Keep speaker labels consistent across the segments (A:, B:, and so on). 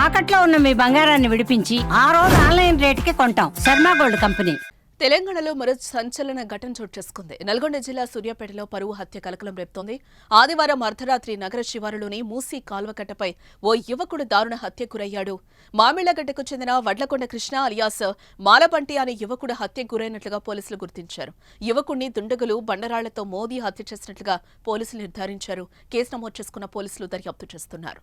A: తాకట్లో ఉన్న మీ బంగారాన్ని విడిపించి ఆ రోజు ఆన్లైన్ రేటుకి కొంటాం. Sharma gold company.
B: తెలంగాణలో మరో సంచలన ఘటన చోటు చేసుకుంది. నల్గొండ జిల్లా సూర్యాపేటలో పరువు హత్య కలకలం రేపుతోంది. ఆదివారం అర్ధరాత్రి నగర శివారులోని మూసీ కాల్వకట్టపై ఓ యువకుడు దారుణ హత్యకు గురయ్యాడు. మామిళ్లగడ్డకు చెందిన వడ్లకొండ కృష్ణ అలియాస్ మాలపంటి అనే యువకుడు హత్యకు గురైనట్లుగా పోలీసులు గుర్తించారు. యువకుడిని దుండగులు బండరాళ్లతో మోదీ హత్య చేసినట్లుగా పోలీసులు నిర్ధారించారు. కేసు నమోదు చేసుకున్న పోలీసులు దర్యాప్తు చేస్తున్నారు.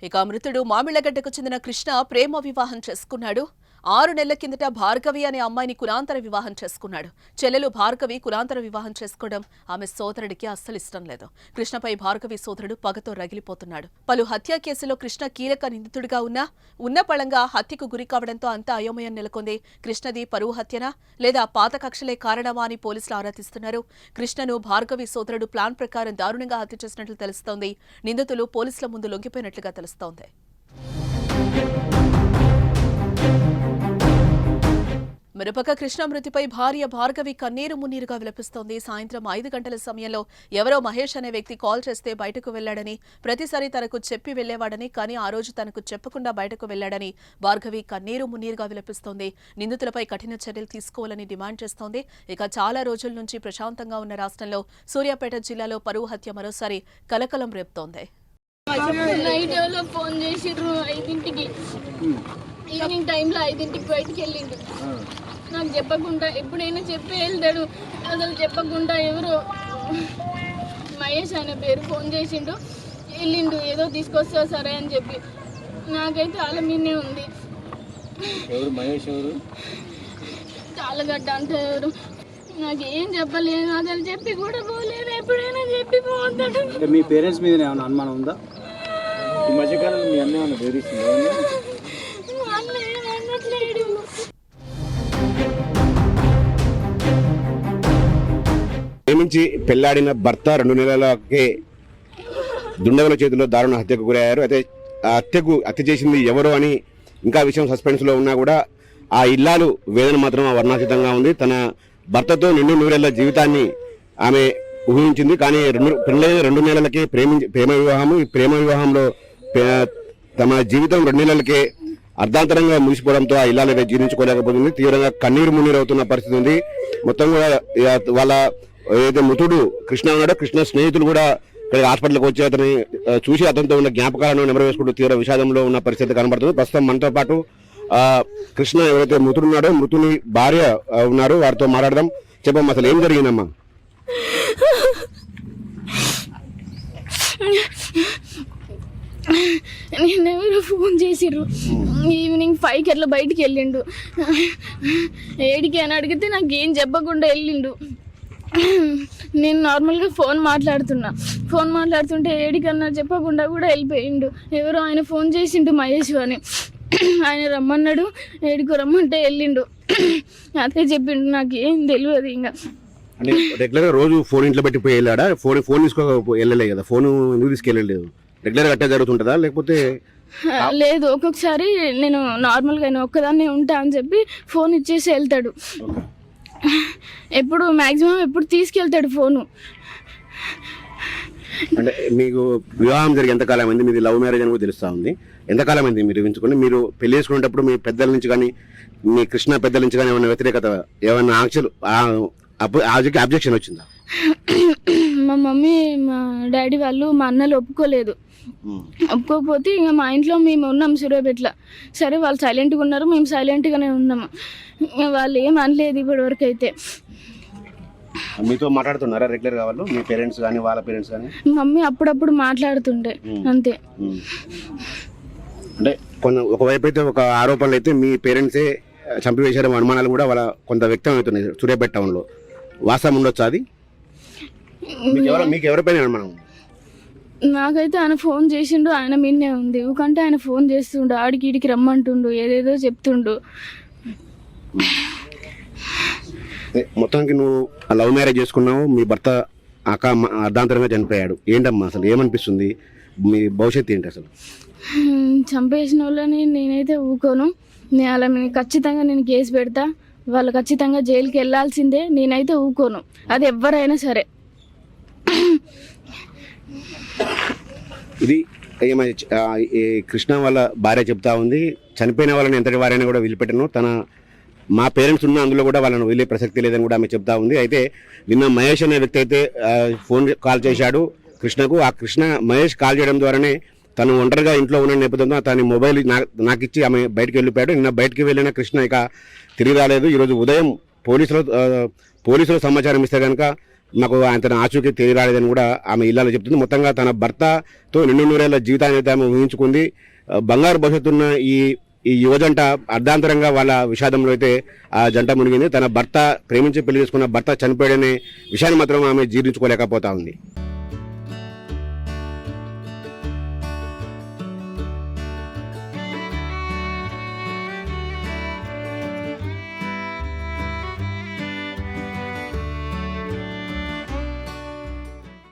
B: ఇక మృతుడు మామిళ్లగడ్డకు చెందిన కృష్ణ ప్రేమ వివాహం చేసుకున్నాడు. 6 నెలల కిందట భార్గవి అనే అమ్మాయిని కులాంతర వివాహం చేసుకున్నాడు. చెల్లెలు భార్గవి కులాంతర వివాహం చేసుకోవడం ఆమె సోదరుడికి అస్సలు ఇష్టం లేదు. కృష్ణపై భార్గవి సోదరుడు పగతో రగిలిపోతున్నాడు. పలు హత్యా కేసులో కృష్ణ కీలక నిందితుడిగా ఉన్న పళంగా హత్యకు గురి కావడంతో అంతా అయోమయం నెలకొంది. కృష్ణది పరువు హత్యనా లేదా పాత కక్షలే కారణమా అని పోలీసులు ఆరా తీస్తున్నారు. కృష్ణను భార్గవి సోదరుడు ప్లాన్ ప్రకారం దారుణంగా హత్య చేసినట్లు తెలుస్తోంది. నిందితులు పోలీసుల ముందు లొంగిపోయినట్లుగా తెలుస్తోంది. మరోపక్క కృష్ణ మృతిపై భార్య భార్గవి కన్నీరు మున్నీరుగా విలపిస్తోంది. సాయంత్రం 5 గంటల సమయంలో ఎవరో మహేష్ అనే వ్యక్తి కాల్ చేస్తే బయటకు వెళ్లాడని, ప్రతిసారి తనకు చెప్పి వెళ్లేవాడని, కానీ ఆ రోజు తనకు చెప్పకుండా బయటకు వెళ్లాడని భార్గవి కన్నీరు మున్నీరుగా విలపిస్తోంది. నిందితులపై కఠిన చర్యలు తీసుకోవాలని డిమాండ్ చేస్తోంది. ఇక చాలా రోజుల నుంచి ప్రశాంతంగా ఉన్న రాష్ట్రంలో సూర్యాపేట జిల్లాలో పరువు హత్య మరోసారి కలకలం రేపుతోంది.
C: ఈవినింగ్ టైంలో 5ంటికి బయటికి వెళ్ళిండు. నాకు చెప్పకుండా ఎప్పుడైనా చెప్పి వెళ్తాడు, అసలు చెప్పకుండా ఎవరో మహేష్ అనే పేరు ఫోన్ చేసిండు. వెళ్ళిండు, ఏదో తీసుకొస్తా సరే అని చెప్పి. నాకైతే వాళ్ళ మీదే ఉంది. చాలగడ్డ అంటే ఎవరు నాకేం చెప్పలేదు, అసలు చెప్పి కూడా పోలేదు. ఎప్పుడైనా చెప్పి పోతాడు.
D: మీ పేరెంట్స్ మీద ఏమైనా అనుమానం ఉందా? ఈ మధ్యకాలంలో మీ అన్న ఏమైనా బెదిరిస్తుందా?
E: ప్రేమించి పెళ్లాడిన భర్త 2 నెలలకే దుండగుల చేతిలో దారుణ హత్యకు గురయ్యారు. అయితే ఆ హత్య చేసింది ఎవరు అని ఇంకా విషయం సస్పెన్స్ లో ఉన్నా కూడా ఆ ఇల్లాలు వేదన మాత్రం వర్ణాతీతంగా ఉంది. తన భర్తతో 2 జీవితాన్ని ఆమె ఊహించింది. కానీ పెళ్ళైన 2 నెలలకే ప్రేమ వివాహము. ఈ ప్రేమ వివాహంలో తమ జీవితం 2 నెలలకే అర్ధాంతరంగా ముగిసిపోవడంతో ఆ ఇల్లాలు జీర్ణించుకోలేకపోతుంది. తీవ్రంగా కన్నీరు మున్నీరు అవుతున్న పరిస్థితి ఉంది. మొత్తం కూడా వాళ్ళ ఏదైతే మృతుడు కృష్ణ ఉన్నాడో, కృష్ణ స్నేహితులు కూడా ఇక్కడ హాస్పిటల్కి వచ్చి అతని చూసి అతనితో ఉన్న జ్ఞాపకాలను నెమరవేసుకుంటూ తీవ్ర విషాదంలో ఉన్న పరిస్థితి కనబడుతుంది. ప్రస్తుతం మనతో పాటు కృష్ణ ఎవరైతే మృతుడు ఉన్నాడో, మృతుని భార్య ఉన్నారు, వారితో మాట్లాడదాం. చెప్పమ్మా, అసలు ఏం జరిగిందమ్మా?
C: నేనెవరో ఫోన్ చేసిర్రు. ఈవినింగ్ 5కి అట్లా బయటికి వెళ్ళిండు. 7కి అని అడిగితే నాకేం చెప్పకుండా వెళ్ళిండు. నేను నార్మల్గా ఫోన్ మాట్లాడుతుంటే 7కి అన్నా చెప్పకుండా కూడా వెళ్ళిపోయిండు. ఎవరో ఆయన ఫోన్ చేసిండు మహేష్ అని. ఆయన రమ్మన్నాడు, 7కి రమ్మంటే వెళ్ళిండు. అదే చెప్పిండు, నాకు ఏం తెలియదు. ఇంకా
E: అంటే రెగ్యులర్ గా రోజు ఫోన్ ఇంట్లో పెట్టి పోయి వెళ్ళాడా? ఫోన్ తీసుకో వెళ్ళలే కదా, ఫోన్ ఎందుకు తీసుకెళ్ళలేదు? రెగ్యులర్ గా అట్టే జరుగుతుంటుందా లేకపోతే?
C: లేదు, ఒక్కొక్కసారి నేను నార్మల్గా ఒక్కదాన్ని ఉంటా అని చెప్పి ఫోన్ ఇచ్చేసి వెళ్తాడు. ఎప్పుడు మ్యాక్సిమం ఎప్పుడు తీసుకెళ్తాడు ఫోను.
E: అంటే మీకు వివాహం జరిగి ఎంతకాలం అయింది? మీది లవ్ మ్యారేజ్ అని కూడా తెలుస్తా ఉంది. ఎంతకాలం అయింది మీరు ఊహించుకోండి? మీరు పెళ్లి చేసుకునేటప్పుడు మీ పెద్దల నుంచి కానీ, మీ కృష్ణ పెద్దల నుంచి కానీ ఏమైనా వ్యతిరేకత, ఏమైనా అబ్జెక్షన్ వచ్చిందా?
C: మా మమ్మీ, మా డాడీ వాళ్ళు, మా అన్నలు ఒప్పుకోకపోతే ఇంకా మా ఇంట్లో మేము ఉన్నాం సూర్యాపేటలో. సరే, వాళ్ళు సైలెంట్గా ఉన్నారు, మేము సైలెంట్గానే ఉన్నాము. వాళ్ళు ఏం అనలేదు ఇప్పటి వరకు అయితే.
E: మీతో మాట్లాడుతున్నారా రెగ్యులర్ గా వాళ్ళు, మీ పేరెంట్స్ కానీ వాళ్ళ పేరెంట్స్ కానీ?
C: మమ్మీ అప్పుడప్పుడు మాట్లాడుతుండే, అంతే.
E: అంటే ఒకవైపు అయితే ఒక ఆరోపణలు అయితే మీ పేరెంట్సే చంపివేశారు అనుమానాలు కూడా వాళ్ళ కొంత వ్యక్తం అవుతున్నాయి సూర్యాపేట టౌన్లో. వాస్తవం ఉండొచ్చు అది? మీకు ఎవరిపైన అనుమానం?
C: నాకైతే ఆయన ఫోన్ చేసిండు, ఆయన మీనే ఉంది. ఊకంటే ఆయన ఫోన్ చేస్తుండు, ఆడికి ఈడికి రమ్మంటుండు, ఏదేదో చెప్తుండు.
E: మొత్తానికి నువ్వు లవ్ మ్యారేజ్ చేసుకున్నావు, మీ భర్త అర్ధాంతరంగా చనిపోయాడు. ఏంటమ్మా అసలు ఏమనిపిస్తుంది? మీ భవిష్యత్తు ఏంటి అసలు?
C: చంపేసిన వాళ్ళని నేనైతే ఊకోను. నేను అలా ఖచ్చితంగా నేను కేసు పెడతా. వాళ్ళు ఖచ్చితంగా జైలుకి వెళ్ళాల్సిందే. నేనైతే ఊకోను, అది ఎవరైనా సరే.
E: ఇది ఈ కృష్ణ వాళ్ళ భార్య చెప్తా ఉంది, చనిపోయిన వాళ్ళని ఎంతటి వారైనా కూడా వదిలిపెట్టను, మా పేరెంట్స్ ఉన్న అందులో కూడా వాళ్ళని వదిలే ప్రసక్తి లేదని కూడా ఆమె చెప్తా ఉంది. అయితే నిన్న మహేష్ అనే వ్యక్తి అయితే ఫోన్ కాల్ చేశాడు కృష్ణకు. ఆ మహేష్ కాల్ చేయడం ద్వారానే తను ఒంటరిగా ఇంట్లో ఉన్న నేపథ్యంలో తన మొబైల్ నాకు ఇచ్చి ఆమె బయటకు వెళ్ళిపోయాడు. నిన్న బయటకు వెళ్ళిన కృష్ణ ఇక తిరిగి రాలేదు. ఈరోజు ఉదయం పోలీసులు సమాచారం ఇస్తే కనుక నాకు తన ఆచూకీ తిరిగి రాలేదని కూడా ఆమె ఇల్లాలో చెప్తుంది. మొత్తంగా తన భర్తతో 200 జీవితాన్ని అయితే ఆమె ఊహించుకుంది. బంగారు భవిష్యత్తున్న ఈ యువజంట అర్ధాంతరంగా వాళ్ళ విషాదంలో అయితే ఆ జంట మునిగింది. తన భర్త ప్రేమించి పెళ్లి చేసుకున్న భర్త చనిపోయాడనే విషయాన్ని మాత్రం ఆమె జీర్ణించుకోలేకపోతా ఉంది.